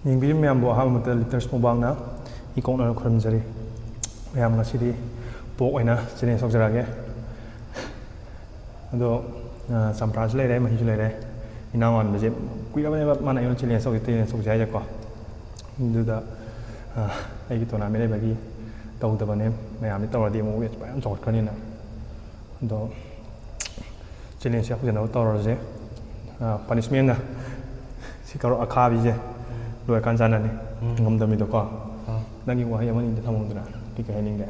ꯌꯦꯡꯕꯤꯔꯤꯕ ꯃꯌꯥꯝꯕꯨ ꯑꯍꯥꯟꯕꯗ ꯂꯤꯇꯔꯁ ꯃꯨꯛꯕꯥꯡꯅ ꯏꯀꯣꯛꯅꯅ ꯈꯨꯔꯨꯝꯖꯔꯤ. ꯃꯌꯥꯝ ꯉꯁꯤꯗꯤ ꯄꯣꯛ ꯑꯣꯏꯅ ꯆꯦꯂꯦꯟꯖ ꯇꯧꯖꯔꯛꯑꯒꯦ. ꯑꯗꯣ ꯆꯝꯄ꯭ꯔꯥꯁꯨ ꯂꯩꯔꯦ, ꯃꯍꯤꯁꯨ ꯂꯩꯔꯦ. ꯏꯅꯥꯎꯋꯥꯟꯕꯁꯦ ꯀꯨꯏꯔꯕꯅꯦꯕ ꯃꯥꯅ ꯑꯩꯉꯣꯟꯗ ꯆꯦꯂꯦꯟꯖ ꯇꯧꯁꯦ ꯍꯥꯏꯁꯦꯀꯣ. ꯑꯗꯨꯗ ꯑꯩꯒꯤ ꯇꯣꯔꯅꯥꯃꯦꯟ ꯂꯩꯕꯒꯤ ꯇꯧꯗꯕꯅꯦ. ꯃꯌꯥꯝꯗꯤ ꯇꯧꯔꯗꯤ ꯑꯃꯨꯛ ꯋꯦꯠ ꯃꯌꯥꯝ ꯆꯥꯎꯈꯠꯈ꯭ꯔꯅꯤꯅ. ꯑꯗꯣ ꯆꯦꯂꯦꯟꯖꯁꯦ ꯍꯧꯖꯅꯕ ꯇꯧꯔꯁꯦ. ꯄꯥꯅꯤꯁꯃꯦꯟꯅ ꯁꯤ ꯀꯧꯔ ꯑꯈꯥꯕꯤꯁꯦ ꯂꯣꯏꯔꯀꯥꯟ ꯆꯥꯅꯅꯤ. ꯉꯝꯗꯃꯤꯗꯣꯀꯣ. ꯅꯪꯒꯤ ꯋꯥꯍꯩ ꯑꯃꯅꯤꯗ ꯊꯝꯃꯨꯗꯅ. ꯀꯩ ꯍꯥꯏꯅꯤꯡꯒꯦ?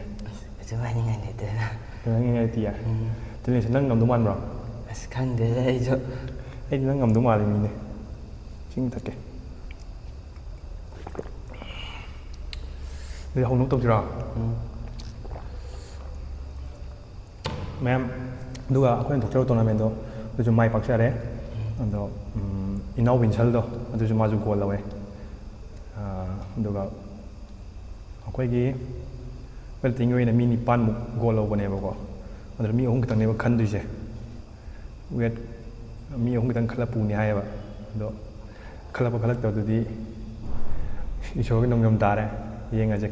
ꯀꯩꯁꯨ ꯍꯥꯏꯅꯤꯡꯉꯥꯏ ꯂꯩꯇꯦꯗ. ꯍꯥꯏꯅꯤꯡꯉꯥꯏ ꯂꯩꯇꯤꯌꯦ? ꯆꯦꯂꯦꯟꯖꯁꯦ ꯅꯪ ꯉꯝꯗꯧ ꯃꯥꯟꯕ꯭ꯔꯣ? ꯑꯁ ꯈꯪꯗꯦꯗ ꯑꯩꯁꯨ. ꯑꯩꯗꯤ ꯅꯪ ꯉꯝꯗꯧ ꯃꯥꯜꯂꯤ ꯃꯤꯅꯦ. ꯏꯁꯤꯡ ꯊꯛꯀꯦ. ꯑꯗꯨꯗꯤ ꯍꯧꯅꯕ ꯇꯧꯁꯤꯔꯣ? ꯃꯌꯥꯝ ꯑꯗꯨꯒ ꯑꯩꯈꯣꯏꯅ ꯊꯣꯛꯆꯕ ꯇꯣꯔꯅꯥꯃꯦꯟꯗꯣ ꯑꯗꯨꯁꯨ ꯃꯥꯏ ꯄꯥꯛꯆꯔꯦ. ꯑꯗꯣ ꯏꯅꯥꯎ ꯋꯤꯟꯁꯜꯗꯣ ꯑꯗꯨꯁꯨ ꯃꯥꯁꯨ ꯒꯣꯜ ꯂꯧꯋꯦ. ꯑꯗꯨꯒ ꯑꯩꯈꯣꯏꯒꯤ ꯇꯤꯝꯒꯤ ꯑꯣꯏꯅ ꯃꯤ 9ꯃꯨꯛ ꯒꯣꯜ ꯂꯧꯕꯅꯦꯕꯀꯣ. ꯑꯗꯨꯗ ꯃꯤ 3 ꯈꯛꯇꯪꯅꯦꯕ ꯈꯟꯗꯣꯏꯁꯦ. ꯋꯦꯠ ꯃꯤ 3 ꯈꯛꯇꯪ ꯈꯜꯂ ꯄꯨꯅꯤ ꯍꯥꯏꯌꯦꯕ. ꯑꯗꯣ ꯈꯜꯂꯛꯄ ꯈꯜꯂꯛꯇꯕꯗꯨꯗꯤ ꯏꯁꯣꯔꯒꯤ ꯅꯣꯡꯗꯝ ꯇꯥꯔꯦ. ꯌꯦꯡꯉꯁꯦ.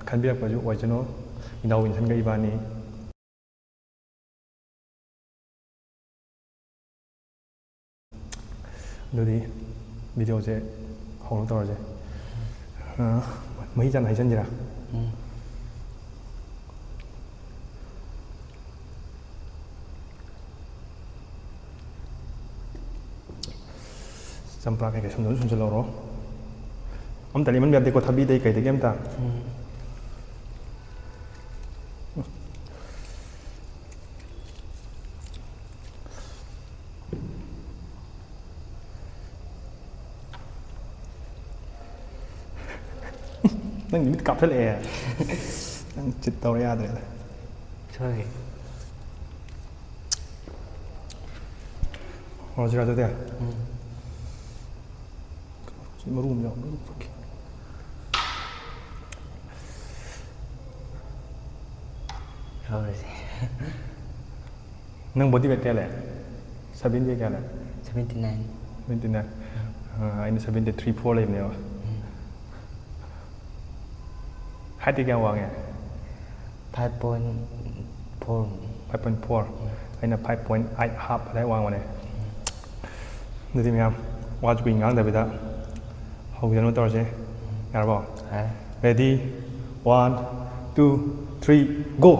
ꯈꯟꯕꯤꯔꯛꯄꯁꯨ ꯑꯣꯏꯁꯅꯨ. ꯏꯅꯥꯎ ꯋꯤꯟꯁꯟꯒ ꯏꯕꯥꯅꯤ. ꯑꯗꯨꯗꯤ ꯚꯤꯗꯤꯑꯣꯁꯦ ꯍꯧꯅꯕ ꯇꯧꯔꯁꯦ. ꯃꯍꯤ ꯆꯥꯟꯅ ꯍꯩꯖꯟꯁꯤꯔꯥ? ꯆꯝꯄ꯭ꯔꯥ ꯀꯩꯀꯩ ꯁꯨꯝꯖꯤꯜꯂꯧꯔꯣ. ꯑꯝꯇ ꯂꯦꯝꯍꯟꯕ ꯌꯥꯗꯦꯀꯣ. ꯊꯕꯤꯗꯩ ꯀꯩꯗꯒꯤ ꯑꯝꯇ. ꯅꯪ ꯃꯤꯠ ꯀꯥꯞꯁꯤꯜꯂꯛꯑꯦ. ꯅꯪ ꯆꯤꯠ ꯇꯧꯔ ꯌꯥꯗ꯭ꯔꯦꯗ. ꯁꯣꯏ. ꯍꯧꯔꯁꯤꯔꯥ ꯑꯗꯨꯗꯤ? ꯁꯤ ꯃꯔꯨ ꯑꯃ ꯌꯥꯎ. ꯍꯧꯔꯁꯤ. ꯅꯪ ꯕꯣꯗꯤ ꯋꯦꯠ ꯀꯌꯥ ꯂꯩ? 70 ꯀꯌꯥ ꯂꯩ? 79. 79. ꯑꯩꯅ 73, 4 ꯂꯩꯕꯅꯦꯕ. ꯍꯥꯏꯠꯇꯤ ꯀꯌꯥ ꯋꯥꯡꯉꯦ? 5.4. 5.4. ꯑꯩꯅ 5.8 ꯍꯥꯞ ꯑꯗꯥꯏ ꯋꯥꯡꯕꯅꯦ. ꯑꯗꯨꯗꯤ ꯃꯌꯥꯝ ꯋꯥꯁꯨ ꯀꯨꯏ ꯉꯥꯡꯗꯕꯤꯗ ꯍꯧꯖꯅꯕ ꯇꯧꯔꯁꯦ. ꯌꯥꯔꯕꯣ? ꯔꯦꯗꯤ? 1, 2, 3, ꯒꯣ!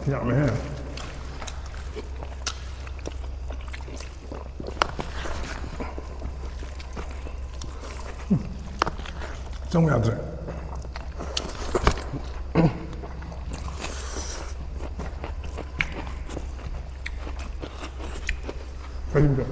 ꯌꯥꯝꯃꯦꯍꯦ. ꯆꯪꯕ ꯌꯥꯗ꯭ꯔꯦ. ꯀꯔꯤꯒ?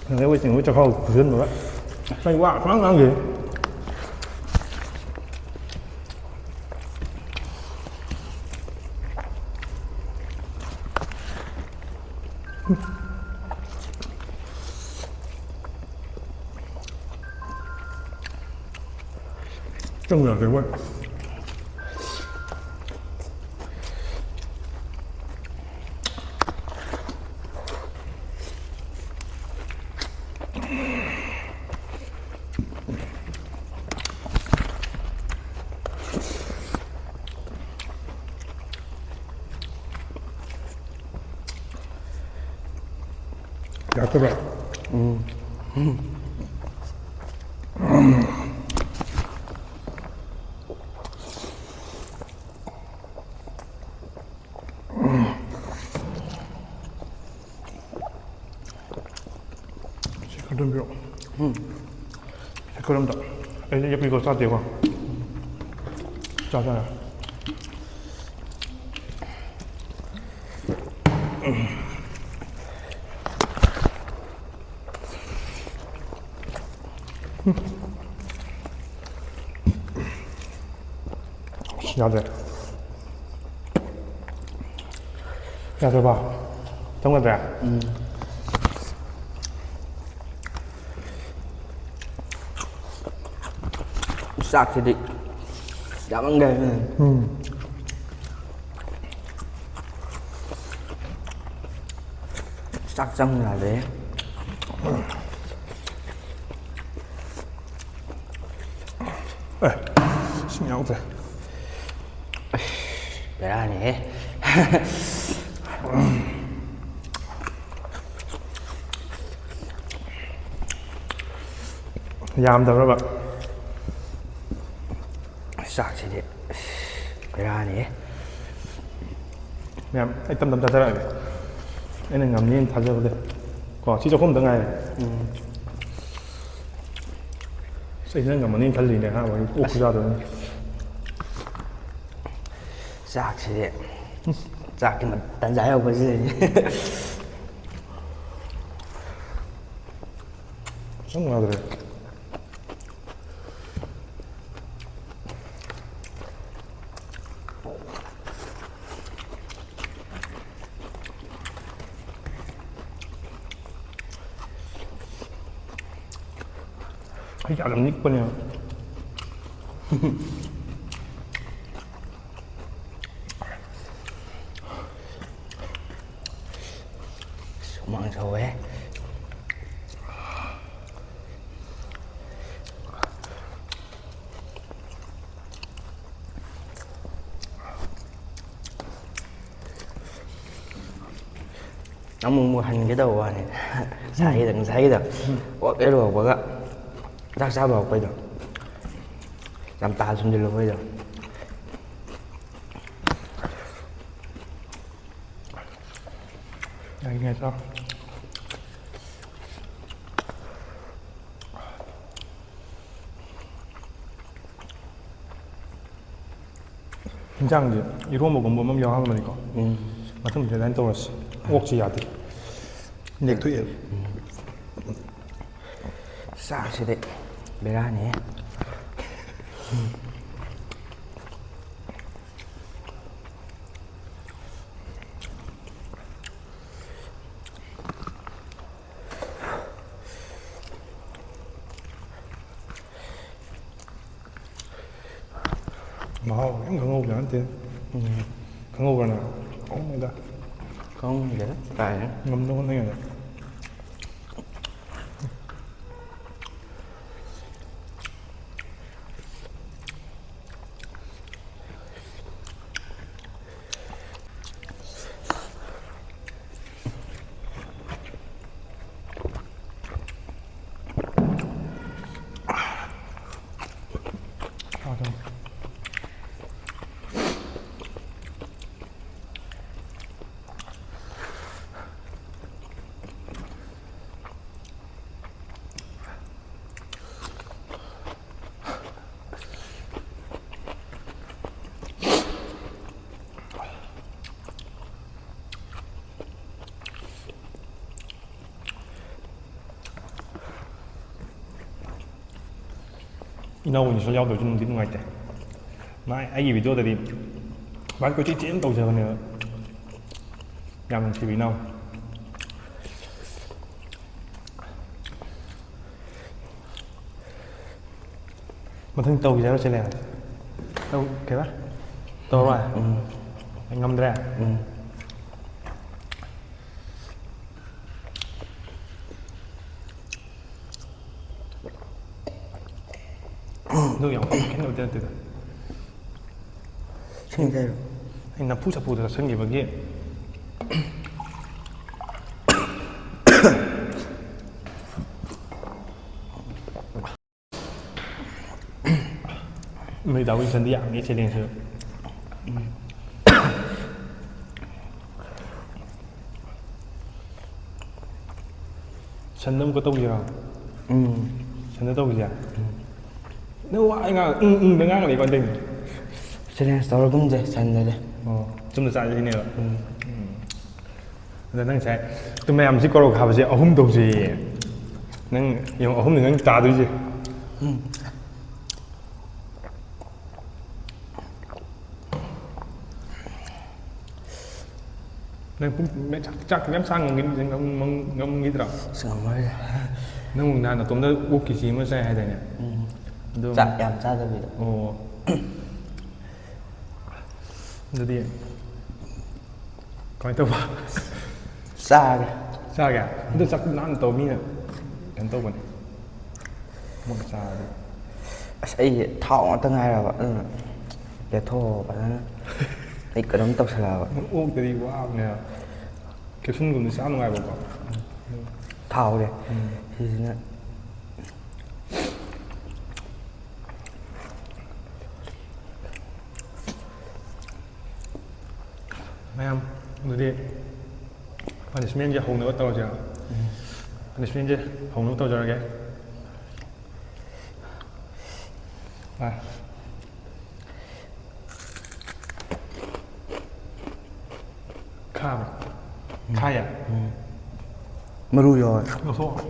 Nếu với tình cho khâu của dân rồi đấy. Say quá, khoáng ăn gì? Trong nhà cái quay. Dạ các bạn. 색깔은 색깔은 다 옆에 이거 싸대고 짜잖아. 야들 야들 봐 정말 돼. Sạc thì định đã bằng nghề rồi. Sạc xong là đấy. 에, 신경 안 돼. 대단해. 얌다 các bạn. Sạc thì định 대단해. Mẹ anh tâm ra lại. Anh này ngắm nhìn thật ra đây. Có chỉ cho không từng ngày. Xây nên ngắm nhìn thật gì này ha, và úp ra rồi. Sạc thì định sạc thì mà tán giải không có gì. 정말 그래. 이게 안 입거냐. Mang rồi ấy. Nó mua hành cái đầu này xài đừng xài được có cái đồ của các rác sao vào bây giờ làm ta xuống đi luôn bây giờ đây nghe sao 긴장이지 이러고 먹으면 뭐 명하는 거니까 맞으면 대단히 떨었어 꼭지 야들 넥 투일 Sạc thì đấy bé ra này 와우 형 강호흡 나한테 강호흡 하나 옵니다 không vậy phải ngâm nó này này 아, 좀. ꯏꯅꯥꯎꯒꯤꯁꯨ ꯌꯥꯎꯗꯕꯁꯨ ꯅꯨꯡꯗꯤ ꯅꯨꯡꯉꯥꯏꯇꯦ ꯃꯥ ꯑꯩꯒꯤ ꯚꯤꯗꯤꯑꯣꯗꯗꯤ ꯃꯥ ꯀꯣꯏꯆꯦꯟ ꯆꯦꯟ ꯇꯧꯖꯕꯅꯦꯕ ꯌꯥꯝ ꯅꯨꯡꯁꯤꯕ ꯏꯅꯥꯎ ꯃꯊꯪ ꯇꯧꯈꯤꯁꯦ ꯍꯥꯏꯔꯣ ꯆꯦꯂꯦ ꯇꯧ ꯀꯩꯕ ꯇꯧꯔꯣꯏ ꯑꯩ ꯉꯝꯗ꯭ꯔꯦ ꯑꯗꯨ ꯌꯥꯝ ꯈꯦꯠꯅꯕꯗꯤ ꯅꯠꯇꯦꯗ ꯁꯤꯡꯖꯔꯣ ꯑꯩ ꯅꯝꯐꯨ ꯁꯥꯐꯨꯗ ꯆꯠꯁꯟꯈꯤꯕꯒꯤ ꯅꯣꯏ ꯗꯥ ꯋꯤꯟꯁꯟꯗꯤ ꯌꯥꯝꯃꯤ ꯆꯦꯂꯦꯟꯖꯁꯨ ꯁꯟꯗ ꯑꯃꯨꯛꯀ ꯇꯧꯁꯤꯔꯣ ꯁꯟꯗ ꯇꯧꯁꯦ ꯅꯪ ꯋꯥ ꯉꯥꯡ ꯗ ꯉꯥꯡ ꯂꯩ ꯀꯃꯥꯏꯅ ꯇꯧꯔꯤꯅꯣ ꯆꯦꯂꯦꯟꯖ ꯇꯧꯔꯒꯨꯝꯁꯦ ꯁꯟꯗꯗꯤ ꯑꯣ ꯆꯨꯝꯅ ꯆꯥꯁꯤꯅꯦꯕ ꯑꯗ ꯅꯪ ꯉꯁꯥꯏ ꯇꯨ ꯃꯌꯥꯝꯁꯤ ꯀꯧꯔ ꯈꯥꯕꯁꯦ 3 ꯇꯧꯁꯤꯌꯦ ꯅꯪ ꯌꯦꯡꯉꯣ 3ꯅꯤ ꯅꯪ ꯇꯥꯗꯣꯏꯁꯦ ꯅꯪ ꯆꯥꯛ ꯃꯌꯥꯝ ꯆꯥ ꯉꯝꯈꯤꯗ꯭ꯔꯣ ꯉꯝꯃꯔꯣꯏꯗ ꯅꯪ ꯅꯍꯥꯟ ꯅꯇꯣꯝꯗ ꯑꯣꯛ ꯀꯦꯖꯤ ꯑꯃ ꯆꯥꯏ ꯍꯥꯏꯗꯥꯏꯅꯦ ꯑꯗꯨ ꯆꯥꯛ ꯌꯥꯝ ꯆꯥꯗꯕꯤꯗ ꯑꯣ ꯑꯗꯨꯗꯤ ꯀꯃꯥꯏꯅ ꯇꯧꯕ ꯆꯥꯒꯦ ꯆꯥꯒꯦ ꯑꯗꯨ ꯆꯥꯛ ꯅꯥꯟꯅ ꯇꯧ ꯃꯤꯅ ꯀꯩꯅꯣ ꯇꯧꯕꯅꯦ ꯑꯃꯨꯛ ꯆꯥꯔꯗꯤ ꯑꯁ ꯑꯩꯁꯦ ꯊꯥꯎ ꯉꯥꯛꯇ ꯉꯥꯏꯔꯕ ꯑꯗꯨꯅ ꯂꯦꯊꯣꯛꯑꯒ ꯐꯖꯅ ꯑꯩ ꯀꯩꯅꯣꯝ ꯇꯧꯁꯜꯂꯛꯑꯕ ꯑꯣꯛꯇꯗꯤ ꯋꯥꯕꯅꯦꯕ ꯀꯦꯞꯁꯨꯟꯒꯨꯝꯕꯗꯤ ꯆꯥ ꯅꯨꯡꯉꯥꯏꯕꯀꯣ ꯊꯥꯎꯁꯦ ꯁꯤꯁꯤꯅ ꯃꯌꯥꯝ ꯑꯗꯨꯗꯤ ꯄꯅꯤꯁꯃꯦꯟꯁꯦ ꯍꯧꯅꯕ ꯇꯧꯔꯁꯦ ꯄꯅꯤꯁꯃꯦꯟꯁꯦ ꯍꯧꯅꯕ ꯇꯧꯖꯔꯒꯦ ꯈꯥꯕ ꯈꯥꯏꯌꯦ ꯃꯔꯨ ꯌꯥꯎꯋꯦ ꯂꯧꯊꯣꯛꯑꯣ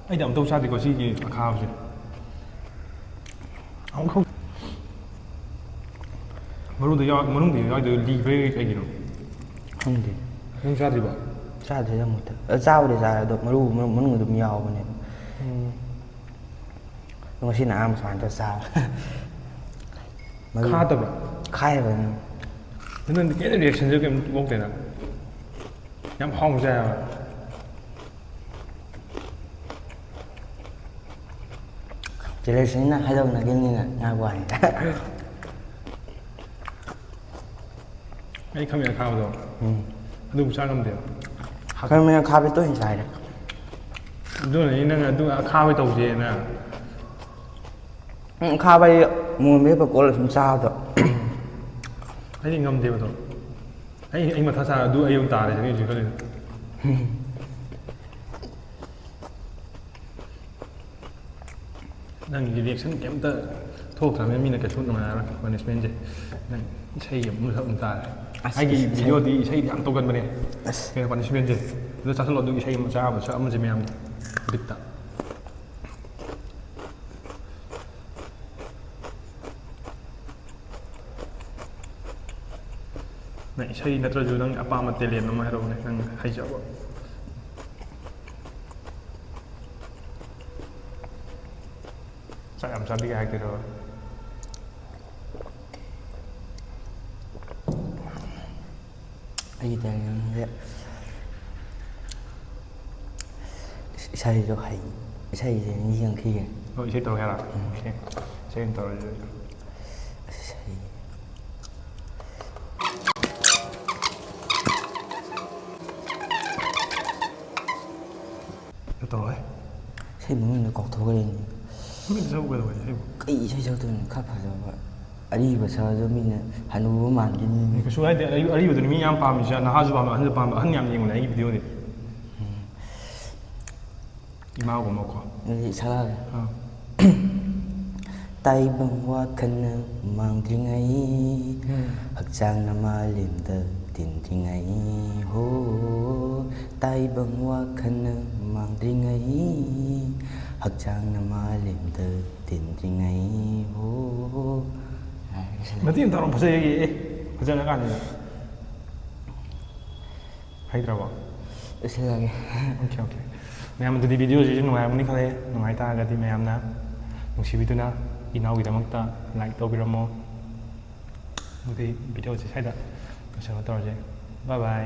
ꯑꯩꯗꯤ ꯑꯃꯨꯛꯇ ꯆꯥꯗꯦꯀꯣ ꯁꯤꯒꯤ ꯑꯈꯥꯕꯁꯦ ꯑꯃꯨꯛꯈꯛ ꯃꯅꯨꯡꯗ ꯌꯥꯎꯗꯣꯏ ꯂꯤꯕꯩ ꯀꯩꯒꯤꯅꯣ ꯈꯪꯗꯦ ꯅꯪ ꯆꯥꯗ꯭ꯔꯤꯕꯣ ꯆꯥꯗ꯭ꯔꯤꯗ ꯑꯃꯨꯛꯇ ꯆꯥꯕꯨꯗꯤ ꯆꯥꯔꯦ ꯑꯗꯣ ꯃꯅꯨꯡ ꯑꯗꯨꯝ ꯌꯥꯎꯕꯅꯦꯕ ꯑꯗꯣ ꯉꯁꯤꯅ ꯑꯍꯥꯟꯕ ꯁꯨꯃꯥꯏꯅ ꯇꯧꯔ ꯆꯥꯕ ꯈꯥꯗꯕ꯭ꯔꯥ ꯈꯥꯏꯌꯦꯕ ꯅꯪꯗꯤ ꯀꯩꯝꯇ ꯔꯤꯌꯦꯛꯁꯟꯁꯨ ꯀꯩꯝ ꯊꯣꯛꯇꯦꯅ ꯌꯥꯝ ꯍꯥꯎꯅ ꯆꯥꯏꯌꯦꯕ ꯆꯦꯂꯦꯟꯖꯅꯤꯅ ꯍꯥꯏꯗꯣꯛꯅꯈꯤꯕꯅꯤꯅ ꯉꯥꯏꯍꯥꯛ ꯋꯥꯅꯤꯗ ꯑꯩ ꯈꯥꯃꯦꯟ ꯑꯈꯥꯕꯗꯣ ꯑꯗꯨꯕꯨ ꯆꯥ ꯉꯝꯗꯦꯕ ꯈꯥꯃꯦꯟ ꯑꯈꯥꯕꯗꯤ ꯇꯣꯏꯅ ꯆꯥꯏꯗ ꯑꯗꯨꯅꯅꯤ ꯅꯪ ꯑꯗꯨ ꯑꯈꯥꯕ ꯇꯧꯁꯦꯅ ꯑꯈꯥꯕ ꯑꯩ ꯃꯣꯔꯣꯛ ꯃꯦꯠꯄ ꯀꯣꯠꯂ ꯁꯨꯝ ꯆꯥꯕꯗꯣ ꯑꯩꯗꯤ ꯉꯝꯗꯦꯕꯗꯣ ꯑꯩ ꯃꯊꯥ ꯁꯥꯔ ꯑꯗꯨ ꯑꯩ ꯑꯃꯨꯛ ꯇꯥꯔꯦꯁꯤꯅꯦ ꯍꯧꯖꯤꯛ ꯈꯜꯂꯤꯅ ꯅꯪꯒꯤ ꯔꯤꯌꯦꯛꯁꯟ ꯀꯩꯝꯇ ꯊꯣꯛꯇ꯭ꯔꯕꯅꯤꯅ ꯃꯤꯅ ꯀꯩꯁꯨ ꯅꯨꯡꯉꯥꯏꯔꯣꯏ ꯄꯅꯤꯁꯃꯦꯟꯁꯦ ꯅꯪ ꯏꯁꯩ ꯑꯃꯨꯛ ꯁꯛ ꯇꯥꯔꯦ ꯑꯩꯒꯤ ꯚꯤꯗꯤꯑꯣꯗꯤ ꯏꯁꯩꯗꯤ ꯌꯥꯝ ꯇꯧꯒꯟꯕꯅꯦ ꯀꯩꯅꯣ ꯄꯅꯤꯁꯃꯦꯟꯁꯦ ꯑꯗꯨ ꯆꯥꯁꯤꯜꯂꯣ ꯑꯗꯨꯒꯤ ꯏꯁꯩ ꯑꯃ ꯆꯥꯕ ꯁꯛꯑꯝꯃꯁꯦ ꯃꯌꯥꯝ ꯕꯤꯠꯇ ꯅꯪ ꯏꯁꯩ ꯅꯠꯇ꯭ꯔꯁꯨ ꯅꯪ ꯑꯄꯥꯝꯕ ꯇꯦꯂꯦꯟ ꯑꯃ ꯍꯥꯏꯔꯛꯎꯅꯦ ꯅꯪ ꯍꯩꯖꯕ ꯆꯥꯛ ꯌꯥꯝ ꯆꯥꯕꯤꯒꯦ ꯍꯥꯏꯗꯣꯏꯔꯣ ꯑꯩꯒꯤ ꯇꯦꯂꯦꯟꯁꯦ ꯏꯁꯩꯁꯨ ꯍꯩ ꯏꯁꯩꯁꯦ ꯌꯦꯡꯈꯤꯒꯦ ꯍꯣꯏ ꯏꯁꯩ ꯇꯧꯔꯒꯦ ꯍꯥꯏꯔꯣ ꯑꯣꯀꯦ ꯏꯁꯩ ꯑꯣꯏꯅ ꯇꯧꯔꯁꯦ ꯏꯁꯩ ꯇꯧꯔꯣꯏ ꯏꯁꯩ ꯃꯃꯤꯡꯗꯣ ꯀꯥꯎꯊꯣꯛꯈ꯭ꯔꯦꯅꯦ ꯃꯤꯠ ꯁꯛꯎꯒꯗꯧꯕꯅꯤ ꯏꯁꯩꯕꯨ ꯀꯩ ꯏꯁꯩ ꯁꯛꯇꯣꯏꯅꯣ ꯈꯔ ꯐꯖꯕ ꯑꯔꯤꯕ ꯁꯛꯑꯁꯨ ꯃꯤꯅ ꯍꯅꯨꯕ ꯃꯥꯟꯈꯤꯅꯤ ꯀꯩꯁꯨ ꯍꯥꯏꯗꯦ ꯑꯔꯤꯕꯗꯨꯅꯤ ꯃꯤ ꯌꯥꯝ ꯄꯥꯝꯃꯤꯁꯦ ꯅꯍꯥꯁꯨ ꯄꯥꯝꯕ ꯑꯍꯟꯁꯨ ꯄꯥꯝꯕ ꯑꯍꯟ ꯌꯥꯝ ꯌꯦꯡꯕꯅꯦ ꯑꯩꯒꯤ ꯚꯤꯗꯤꯑꯣꯗꯤ ꯏꯃꯥꯒꯨꯝꯕꯀꯣ ꯑꯗꯨꯗꯤ ꯁꯛꯑꯒꯦ ꯇꯥꯏꯕꯪ ꯋꯥꯈꯜꯅ ꯃꯥꯡꯗ꯭ꯔꯤꯉꯩ ꯍꯛꯆꯥꯡꯅ ꯃꯥꯂꯦꯝꯗ ꯇꯤꯟꯗ꯭ꯔꯤꯉꯩ ꯍꯣ ꯇꯥꯏꯕꯪ ꯋꯥꯈꯜꯅ ꯃꯥꯡꯗ꯭ꯔꯤꯉꯩ ꯍꯛꯆꯥꯡꯅ ꯃꯥꯂꯦꯝꯗ ꯇꯤꯟꯗ꯭ꯔꯤꯉꯩ ꯍꯣ ꯃꯇꯦꯡ ꯇꯧꯔꯝ ꯐꯖꯩꯌꯦ ꯐꯖꯅ ꯀꯥꯟꯗ ꯍꯩꯇ꯭ꯔꯕꯣ ꯂꯣꯏꯁꯤꯜꯂꯒꯦ ꯑꯣꯀꯦ ꯑꯣꯀꯦ ꯃꯌꯥꯝ ꯑꯗꯨꯗꯤ ꯚꯤꯗꯤꯑꯣꯁꯤꯁꯨ ꯅꯨꯡꯉꯥꯏꯔꯝꯒꯅꯤ ꯈꯜꯂꯦ ꯅꯨꯡꯉꯥꯏ ꯇꯥꯔꯒꯗꯤ ꯃꯌꯥꯝꯅ ꯅꯨꯡꯁꯤꯕꯤꯗꯨꯅ ꯏꯅꯥꯎꯒꯤꯗꯃꯛꯇ ꯂꯥꯏꯛ ꯇꯧꯕꯤꯔꯝꯃꯣ ꯑꯗꯨꯗꯤ ꯚꯤꯗꯤꯑꯣꯁꯦ ꯁ꯭ꯋꯥꯏꯗ ꯀꯩꯅꯣ ꯇꯧꯔꯁꯦ ꯕꯥꯏ ꯕꯥꯏ